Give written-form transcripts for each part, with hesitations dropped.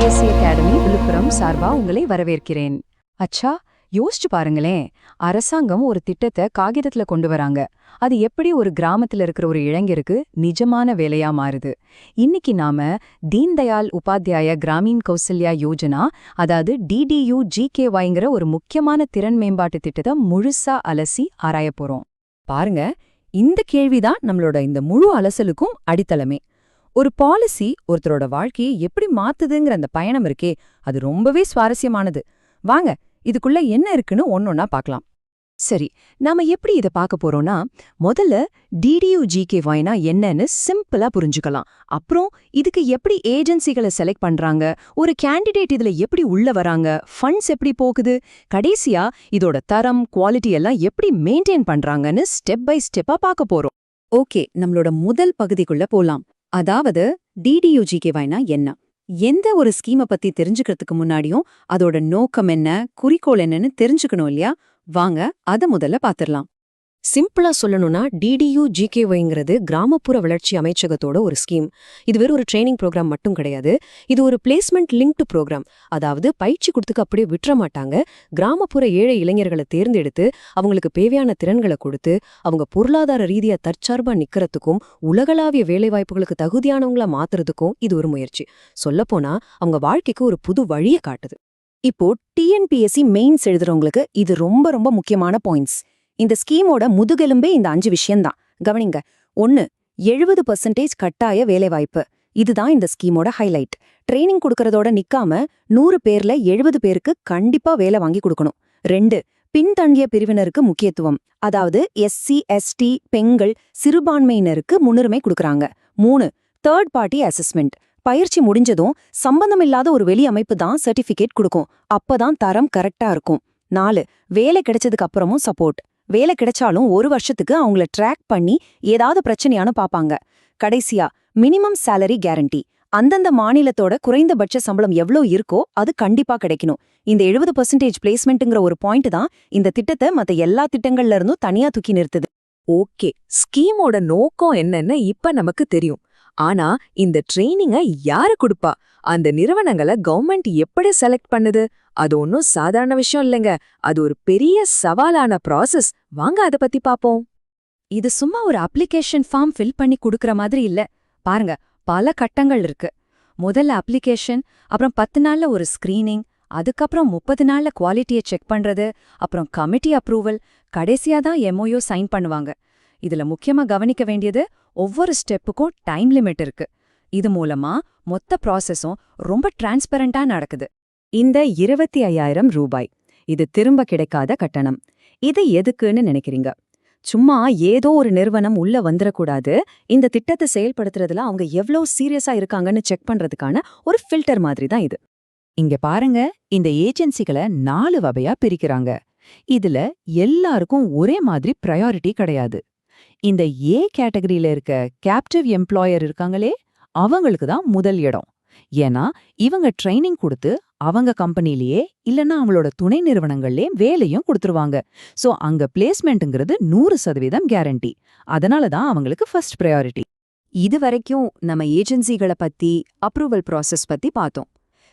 TNPSC academy Villupuram சார்பா உங்களை வரவேற்கிறேன். அச்சா, யோசிச்சு பாருங்களேன். அரசாங்கம் ஒரு திட்டத்தை காகிதத்துல கொண்டு வராங்க. அது எப்படி ஒரு கிராமத்துல இருக்கிற ஒரு இளைஞருக்கு நிஜமான வேலையா மாறுது? இன்னைக்கு நாம தீன் தயாள் உபாத்யாய கிராமீன் கௌசல்யா யோஜனா, அதாவது DDU-GKYங்கிற ஒரு முக்கியமான திறன் மேம்பாட்டு திட்டத்தை முழுசா அலசி ஆராய போறோம். பாருங்க, இந்த கேள்விதான் நம்மளோட இந்த முழு அலசலுக்கும் அடித்தளமே. ஒரு பாலிசி ஒருத்தரோட வாழ்க்கையை எப்படி மாத்துதுங்கிற அந்த பயணம் இருக்கே, அது ரொம்பவே சுவாரஸ்யமானது. வாங்க, இதுக்குள்ள என்ன இருக்குன்னு ஒன்னொன்னா பார்க்கலாம். சரி, நாம எப்படி இதை பார்க்க போறோம்னா, முதல்ல DDU-GKYனா என்னன்னு சிம்பிளா புரிஞ்சுக்கலாம். அப்புறம் இதுக்கு எப்படி ஏஜென்சிகளை செலக்ட் பண்றாங்க, ஒரு கேண்டிடேட் இதுல எப்படி உள்ள வராங்க, ஃபண்ட்ஸ் எப்படி போகுது, கடைசியா இதோட தரம், குவாலிட்டி எல்லாம் எப்படி மெயின்டைன் பண்றாங்கன்னு ஸ்டெப் பை ஸ்டெப்பா பார்க்க போறோம். ஓகே, நம்மளோட முதல் பகுதிக்குள்ள போலாம். அதாவது DDU-GKYனா என்ன? எந்த ஒரு ஸ்கீமை பத்தி தெரிஞ்சுக்கிறதுக்கு முன்னாடியும் அதோட நோக்கம் என்ன, குறிக்கோள் என்னன்னு தெரிஞ்சுக்கணும் இல்லையா? வாங்க, அத முதல்ல பாத்துரலாம். சிம்பிளா சொல்லணும்னா DDU-GKYங்கிறது கிராமப்புற வளர்ச்சி அமைச்சகத்தோட ஒரு ஸ்கீம். இது வெறும் ஒரு ட்ரைனிங் ப்ரோக்ராம் மட்டும் கிடையாது. இது ஒரு பிளேஸ்மெண்ட் லிங்க்டு ப்ரோக்ராம். அதாவது பயிற்சி கொடுத்துக்க அப்படியே விட்டுற மாட்டாங்க. கிராமப்புற ஏழை இளைஞர்களை தேர்ந்தெடுத்து அவங்களுக்கு தேவையான திறன்களை கொடுத்து அவங்க பொருளாதார ரீதியா தற்சார்பா நிக்கிறதுக்கும் உலகளாவிய வேலைவாய்ப்புகளுக்கு தகுதியானவங்களா மாத்துறதுக்கும் இது ஒரு முயற்சி. சொல்லப்போனா அவங்க வாழ்க்கைக்கு ஒரு புது வழியை காட்டுது. இப்போ TNPSC மெயின்ஸ் எழுதுறவங்களுக்கு இது ரொம்ப ரொம்ப முக்கியமான பாயிண்ட்ஸ். இந்த ஸ்கீமோட முதுகெலும்பே இந்த 5 விஷயம்தான். கவனிங்க. 1, 70% கட்டாய வேலைவாய்ப்பு. இதுதான் இந்த ஸ்கீமோட ஹைலைட். ட்ரைனிங் கொடுக்கறதோட நிக்காம 100 பேர்ல 70 பேருக்கு கண்டிப்பா வேலை வாங்கி கொடுக்கணும். 2, பின்தங்கிய பிரிவினருக்கு முக்கியத்துவம். அதாவது SC, ST, பெண்கள், சிறுபான்மையினருக்கு முன்னுரிமை கொடுக்கறாங்க. 3, தேர்ட் பார்ட்டி அசஸ்மெண்ட். பயிற்சி முடிஞ்சதும் சம்பந்தமில்லாத ஒரு வெளி அமைப்பு தான் சர்டிபிகேட் கொடுக்கும். அப்பதான் தரம் கரெக்டா இருக்கும். 4, வேலை கிடைச்சதுக்கு அப்புறமும் சப்போர்ட். வேலை கிடைச்சாலும் 1 வருஷத்துக்கு அவங்கள ட்ராக் பண்ணி ஏதாவது பிரச்சனையானு பாப்பாங்க. கடைசியா மினிமம் சேலரி கேரண்டி. அந்தந்த மாநிலத்தோட குறைந்தபட்ச சம்பளம் எவ்வளோ இருக்கோ அது கண்டிப்பா கிடைக்கணும். இந்த 70% பிளேஸ்மெண்ட்ங்கிற ஒரு பாயிண்ட் தான் இந்த திட்டத்தை மத்த எல்லா திட்டங்கள்ல இருந்தும் தனியா தூக்கி நிறுத்துது. ஓகே, ஸ்கீமோட நோக்கம் என்னன்னு இப்ப நமக்கு தெரியும். ஆனா இந்த ட்ரெயினிங்க யாரு கொடுப்பா? அந்த நிறுவனங்களை கவர்மெண்ட் எப்படி செலக்ட் பண்ணுது? அது ஒன்னும் சாதாரண விஷயம் இல்லைங்க. அது ஒரு பெரிய சவாலான ப்ராசஸ். வாங்க அத பத்தி பாப்போம். இது சும்மா ஒரு அப்ளிகேஷன் ஃபார்ம் ஃபில் பண்ணி கொடுக்கற மாதிரி இல்ல. பாருங்க, பல கட்டங்கள் இருக்கு. முதல்ல அப்ளிகேஷன், அப்புறம் 10 நாள்ல ஒரு ஸ்கிரீனிங், அதுக்கப்புறம் 30 நாள்ல குவாலிட்டியை செக் பண்றது, அப்புறம் கமிட்டி அப்ரூவல், கடைசியா தான் MOU சைன் பண்ணுவாங்க. இதுல முக்கியமா கவனிக்க வேண்டியது, ஒவ்வொரு ஸ்டெப்புக்கும் டைம் லிமிட் இருக்கு. இது மூலமா மொத்த ப்ராசஸும் ரொம்ப டிரான்ஸ்பரண்டா நடக்குது. இந்த 25,000 ரூபாய், இது திரும்ப கிடைக்காத கட்டணம். இது எதுக்குன்னு நினைக்கிறீங்க? சும்மா ஏதோ ஒரு நிறுவனம் உள்ள வந்துடக்கூடாது. இந்த திட்டத்தை செயல்படுத்துறதுல அவங்க எவ்வளோ சீரியஸா இருக்காங்கன்னு செக் பண்றதுக்கான ஒரு ஃபில்டர் மாதிரி தான் இது. இங்க பாருங்க, இந்த ஏஜென்சிகளை 4 வகையா பிரிக்கிறாங்க. இதுல எல்லாருக்கும் ஒரே மாதிரி ப்ரையாரிட்டி கிடையாது. இந்த A கேட்டகரியில இருக்க கேப்டிவ் எம்ப்ளாயர் இருக்காங்களே, அவங்களுக்கு தான் முதல் இடம். ஏன்னா இவங்க ட்ரைனிங் கொடுத்து அவங்க கம்பெனிலேயே இல்லைன்னா அவங்களோட துணை நிறுவனங்கள்லே வேலையும் கொடுத்துருவாங்க. சோ அங்க பிளேஸ்மெண்ட்ங்கிறது 100% கேரண்டி. அதனால தான் அவங்களுக்கு ஃபர்ஸ்ட் ப்ரையாரிட்டி. இது வரைக்கும் நம்ம ஏஜென்சிகளை பத்தி, அப்ரூவல் ப்ராசஸ் பத்தி பார்த்தோம்.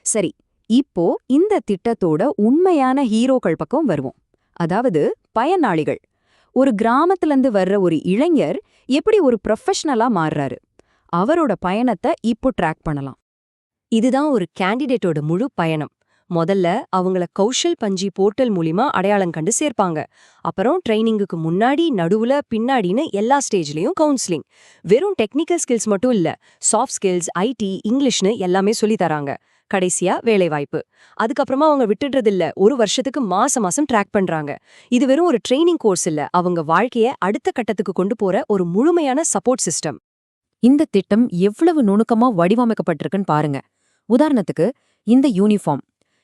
சரி, இப்போ இந்த திட்டத்தோட உண்மையான ஹீரோக்கள் பக்கம் வருவோம். அதாவது பயனாளிகள். ஒரு கிராமத்திலிருந்து வர்ற ஒரு இளைஞர் எப்படி ஒரு ப்ரொஃபஷனலா மாறுறாரு, அவரோட பயணத்தை இப்போ ட்ராக் பண்ணலாம். இதுதான் ஒரு கேண்டிடேட்டோட முழு பயணம். முதல்ல அவங்கள கௌஷல் பஞ்சி போர்ட்டல் மூலியமா அடையாளம் கண்டு சேர்ப்பாங்க. அப்புறம் ட்ரைனிங்குக்கு முன்னாடி, நடுவுல, பின்னாடின்னு எல்லா ஸ்டேஜ்லயும் கவுன்சிலிங். வெறும் டெக்னிக்கல் ஸ்கில்ஸ் மட்டும் இல்ல, சாஃப்ட் ஸ்கில்ஸ், IT, இங்கிலீஷ்னு எல்லாமே சொல்லி தராங்க. கடைசியா வேலைவாய்ப்பு. அதுக்கப்புறமா அவங்க விட்டுடுறதில்ல, 1 வருஷத்துக்கு மாசம் ட்ராக் பண்றாங்க. இது வெறும் ஒரு ட்ரைனிங் கோர்ஸ் இல்ல, அவங்க வாழ்க்கைய அடுத்த கட்டத்துக்கு கொண்டு போற ஒரு முழுமையான சப்போர்ட் சிஸ்டம். இந்த திட்டம் எவ்வளவு நுணுக்கமா வடிவமைக்கப்பட்டிருக்குன்னு பாருங்க. உதாரணத்துக்கு இந்த யூனிஃபார்ம்,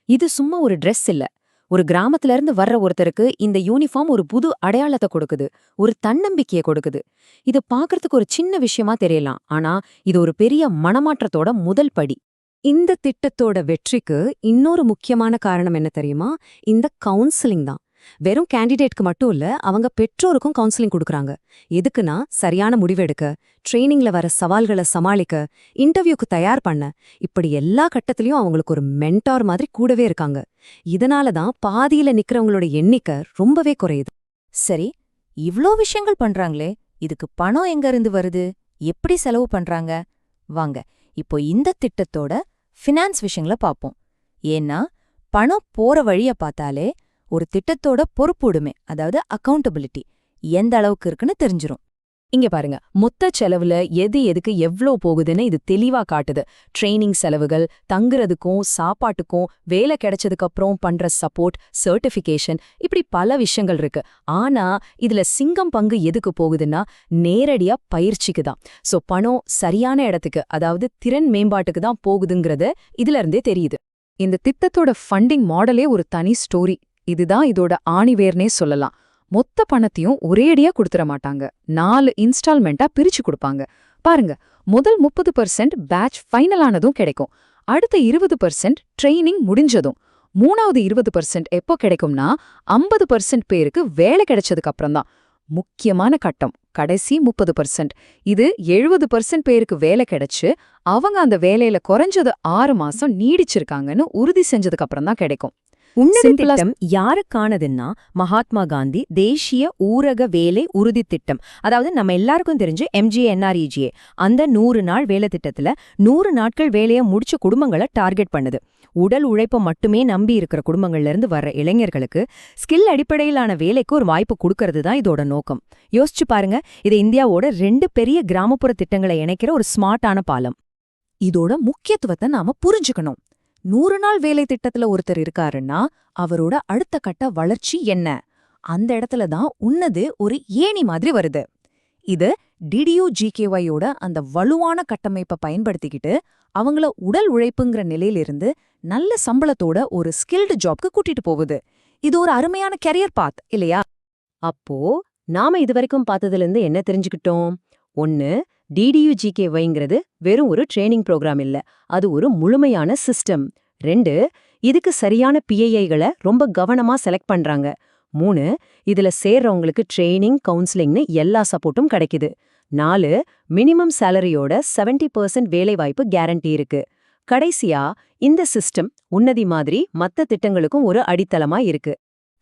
இது சும்மா ஒரு ட்ரெஸ் இல்ல. ஒரு கிராமத்துல இருந்து வர்ற ஒருத்தருக்கு இந்த யூனிஃபார்ம் ஒரு புது அடையாளத்தை கொடுக்குது, ஒரு தன்னம்பிக்கையை கொடுக்குது. இது பாக்குறதுக்கு ஒரு சின்ன விஷயமா தெரியலாம், ஆனா இது ஒரு பெரிய மனமாற்றத்தோட முதல் படி. இந்த திட்டத்தோட வெற்றிக்கு இன்னொரு முக்கியமான காரணம் என்ன தெரியுமா? இந்த கவுன்சிலிங் தான். வெறும் கேண்டிடேட்க்கு மட்டும் இல்ல, அவங்க பெற்றோருக்கும் கவுன்சிலிங் கொடுக்கறாங்க. எதுக்குன்னா சரியான முடிவெடுக்க, ட்ரெய்னிங்ல வர சவால்களை சமாளிக்க, இன்டர்வியூக்கு தயார் பண்ண, இப்படி எல்லா கட்டத்திலயும் அவங்களுக்கு ஒரு மென்டார் மாதிரி கூடவே இருக்காங்க. இதனால தான் பாதியில நிக்கிறவங்களோட எண்ணிக்கை ரொம்பவே குறையுது. சரி, இவ்ளோ விஷயங்கள் பண்றாங்களே, இதுக்கு பணம் எங்க இருந்து வருது? எப்படி செலவு பண்றாங்க? வாங்க, இப்போ இந்த திட்டத்தோட ஃபினான்ஸ் விஷயங்கள பாப்போம். ஏன்னா பணம் போற வழிய பார்த்தாலே ஒரு திட்டத்தோட பொறுப்புடுமை, அதாவது அக்கவுண்டபிலிட்டி எந்த அளவுக்கு இருக்குன்னு தெரிஞ்சிரும். இங்க பாருங்க, மொத்த செலவுல எது எதுக்கு எவ்ளோ போகுதுன்னு இது தெளிவா காட்டுது. ட்ரெய்னிங் செலவுகள், தங்குறதுக்கும் சாப்பாட்டுக்கும், வேலை கிடைச்சதுக்கு அப்புறம் பண்ற சப்போர்ட், சர்டிஃபிகேஷன், இப்படி பல விஷயங்கள் இருக்கு. ஆனா இதுல சிங்கம் பங்கு எதுக்கு போகுதுன்னா நேரடியா பயிற்சிக்கு தான். சோ பணம் சரியான இடத்துக்கு, அதாவது திறன் மேம்பாட்டுக்கு தான் போகுதுங்கிறது இதுல இருந்தே தெரியுது. இந்த திட்டத்தோட ஃபண்டிங் மாடலே ஒரு தனி ஸ்டோரி. இதுதான் இதோட ஆணிவேர்னே சொல்லலாம். மொத்த பணத்தையும் ஒரேடியா கொடுத்துட மாட்டாங்க. 4 இன்ஸ்டால்மெண்டா பிரிச்சு கொடுப்பாங்க. பாருங்க, முதல் 30% பேட்ச் ஃபைனல் ஆனதும் கிடைக்கும். அடுத்த 20% ட்ரெய்னிங் முடிஞ்சதும். மூணாவது 20% எப்போ கிடைக்கும்னா 50% பேருக்கு வேலை கிடைச்சதுக்கு அப்புறம் தான். முக்கியமான கட்டம் கடைசி 30%. இது 70% பேருக்கு வேலை கிடைச்சு அவங்க அந்த வேலையில குறைஞ்சது 6 மாசம் நீடிச்சிருக்காங்கன்னு உறுதி செஞ்சதுக்கு அப்புறம் தான் கிடைக்கும். உன்னத திட்டம் யாருக்கானதுன்னா மகாத்மா காந்தி தேசிய ஊரக வேலை உறுதி திட்டம். அதாவது நம்ம எல்லாருக்கும் தெரிஞ்சு MGNREGA. அந்த 100 நாள் வேலை திட்டத்துல 100 நாட்கள் வேலையை முடிச்ச குடும்பங்களை டார்கெட் பண்ணுது. உடல் உழைப்பை மட்டுமே நம்பி இருக்கிற குடும்பங்கள்ல இருந்து வர்ற இளைஞர்களுக்கு ஸ்கில் அடிப்படையிலான வேலைக்கு ஒரு வாய்ப்பு கொடுக்கறது தான் இதோட நோக்கம். யோசிச்சு பாருங்க, இது இந்தியாவோட 2 பெரிய கிராமப்புற திட்டங்களை இணைக்கிற ஒரு ஸ்மார்ட்டான பாலம். இதோட முக்கியத்துவத்தை நாம புரிஞ்சுக்கணும். 100 நாள் வேலை திட்டத்துல ஒருத்தர் இருக்காருன்னா அவரோட அடுத்த கட்ட வளர்ச்சி என்ன? அந்த இடத்துல தான் உன்னது ஒரு ஏணி மாதிரி வருது. இது DDU-GKYயோட அந்த வலுவான கட்டமைப்பை பயன்படுத்திக்கிட்டு அவங்கள உடல் உழைப்புங்கிற நிலையிலிருந்து நல்ல சம்பளத்தோட ஒரு ஸ்கில்டு ஜாப்க்கு கூட்டிட்டு போகுது. இது ஒரு அருமையான கெரியர் பாத் இல்லையா? அப்போ நாம இதுவரைக்கும் பார்த்ததிலிருந்து என்ன தெரிஞ்சுக்கிட்டோம்? 1, DDU-GKYங்கிறது வெறும் ஒரு ட்ரெய்னிங் ப்ரோக்ராம் இல்ல, அது ஒரு முழுமையான சிஸ்டம். 2, இதுக்கு சரியான PIஐகளை ரொம்ப கவனமா செலக்ட் பண்றாங்க. 3, இதுல சேர்றவங்களுக்கு ட்ரெய்னிங், கவுன்சிலிங்னு எல்லா சப்போர்ட்டும் கிடைக்குது. 4, மினிமம் சேலரியோட 70% வேலைவாய்ப்பு கேரண்டி இருக்கு. கடைசியா இந்த சிஸ்டம் உன்னதி மாதிரி மத்த திட்டங்களுக்கும் ஒரு அடித்தளமா இருக்கு.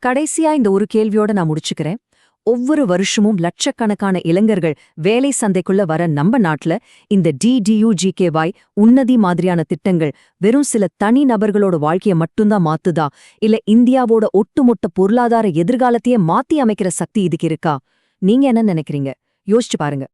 கடைசியா இந்த ஒரு கேள்வியோட நான் முடிச்சுக்கிறேன். ஒவ்வொரு வருஷமும் லட்சக்கணக்கான இளைஞர்கள் வேலை சந்தைக்குள்ள வர நம்ம நாட்டுல இந்த DDU-GKY உன்னதி மாதிரியான திட்டங்கள் வெறும் சில தனி நபர்களோட வாழ்க்கையை மட்டும்தான் மாத்துதா, இல்ல இந்தியாவோட ஒட்டுமொத்த பொருளாதார எதிர்காலத்தையே மாத்தி அமைக்கிற சக்தி இதுக்கு இருக்கா? நீங்க என்ன நினைக்கிறீங்க? யோசிச்சு பாருங்க.